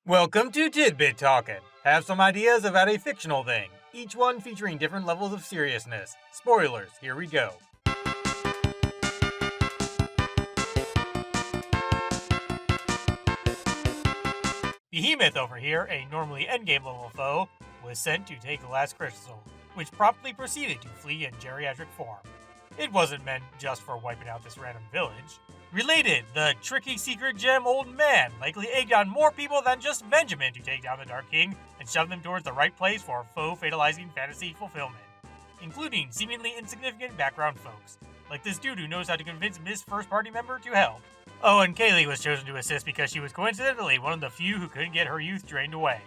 Welcome to Tidbit Talkin. Have some ideas about a fictional thing, each one featuring different levels of seriousness. Spoilers, here we go. Behemoth over here, a normally endgame level foe, was sent to take the last crystal, which promptly proceeded to flee in geriatric form. It wasn't meant just for wiping out this random village. Related, the tricky secret gem old man likely egged on more people than just Benjamin to take down the Dark King and shove them towards the right place for foe fatalizing fantasy fulfillment, including seemingly insignificant background folks, like this dude who knows how to convince Miss First Party member to help. Oh, and Kaylee was chosen to assist because she was coincidentally one of the few who couldn't get her youth drained away.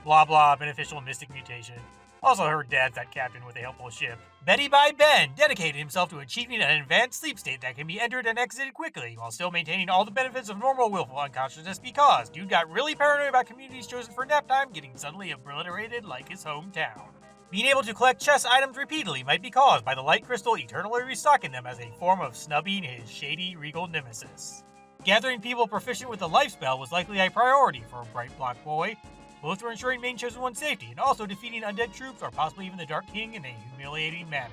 Blah blah, beneficial mystic mutation. Also, her dad's that captain with a helpful ship. Betty by Ben dedicated himself to achieving an advanced sleep state that can be entered and exited quickly while still maintaining all the benefits of normal willful unconsciousness because dude got really paranoid about communities chosen for nap time getting suddenly obliterated like his hometown. Being able to collect chest items repeatedly might be caused by the light crystal eternally restocking them as a form of snubbing his shady regal nemesis. Gathering people proficient with the life spell was likely a priority for Bright Block Boy. Both were ensuring main chosen one's safety, and also defeating undead troops or possibly even the Dark King in a humiliating manner.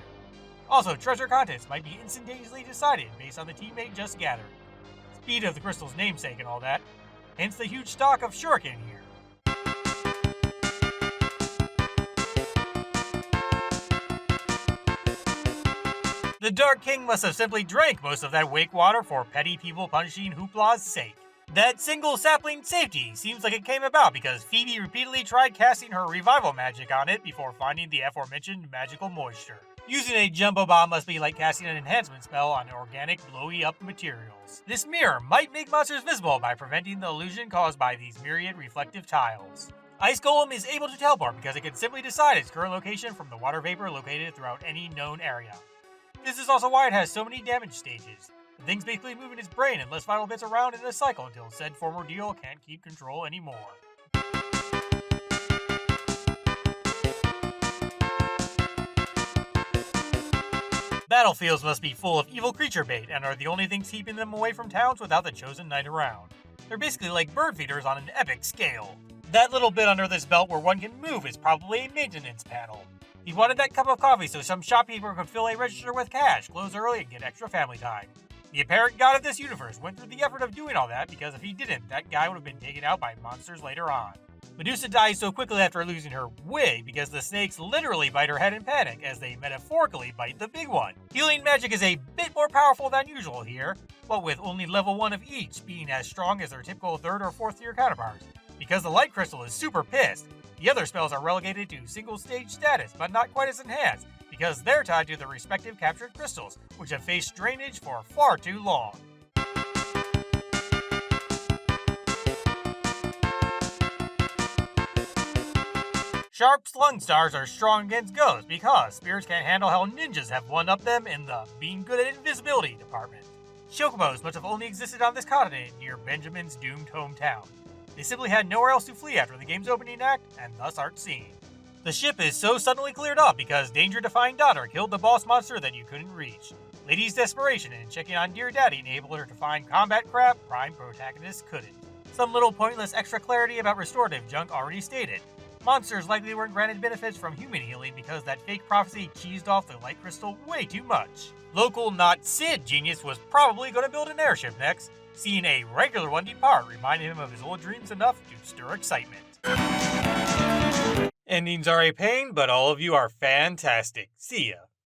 Also, treasure contents might be instantaneously decided based on the teammate just gathered. Speed of the crystal's namesake and all that. Hence the huge stock of shuriken here. The Dark King must have simply drank most of that wake water for petty people punishing hoopla's sake. That single sapling safety seems like it came about because Phoebe repeatedly tried casting her revival magic on it before finding the aforementioned magical moisture. Using a jumbo bomb must be like casting an enhancement spell on organic blowy up materials. This mirror might make monsters visible by preventing the illusion caused by these myriad reflective tiles. Ice Golem is able to teleport because it can simply decide its current location from the water vapor located throughout any known area. This is also why it has so many damage stages. The thing's basically moving its brain and less vital bits around in a cycle until said former deal can't keep control anymore. Battlefields must be full of evil creature bait and are the only things keeping them away from towns without the chosen knight around. They're basically like bird feeders on an epic scale. That little bit under this belt where one can move is probably a maintenance panel. He wanted that cup of coffee so some shopkeeper could fill a register with cash, close early, and get extra family time. The apparent god of this universe went through the effort of doing all that because if he didn't, that guy would have been taken out by monsters later on. Medusa dies so quickly after losing her wig because the snakes literally bite her head in panic as they metaphorically bite the big one. Healing magic is a bit more powerful than usual here, but with only level 1 of each being as strong as their typical 3rd or 4th tier counterparts. Because the light crystal is super pissed, the other spells are relegated to single stage status but not quite as enhanced, because they're tied to the respective captured crystals, which have faced drainage for far too long. Sharp slung stars are strong against ghosts because spirits can't handle how ninjas have one-upped them in the being good at invisibility department. Chocobos must have only existed on this continent near Benjamin's doomed hometown. They simply had nowhere else to flee after the game's opening act, and thus aren't seen. The ship is so suddenly cleared up because danger-defying daughter killed the boss monster that you couldn't reach. Lady's desperation in checking on dear daddy enabled her to find combat crap prime protagonists couldn't. Some little pointless extra clarity about restorative junk already stated. Monsters likely weren't granted benefits from human healing because that fake prophecy cheesed off the light crystal way too much. Local not Sid genius was probably going to build an airship next, seeing a regular one depart reminded him of his old dreams enough to stir excitement. Endings are a pain, but all of you are fantastic. See ya.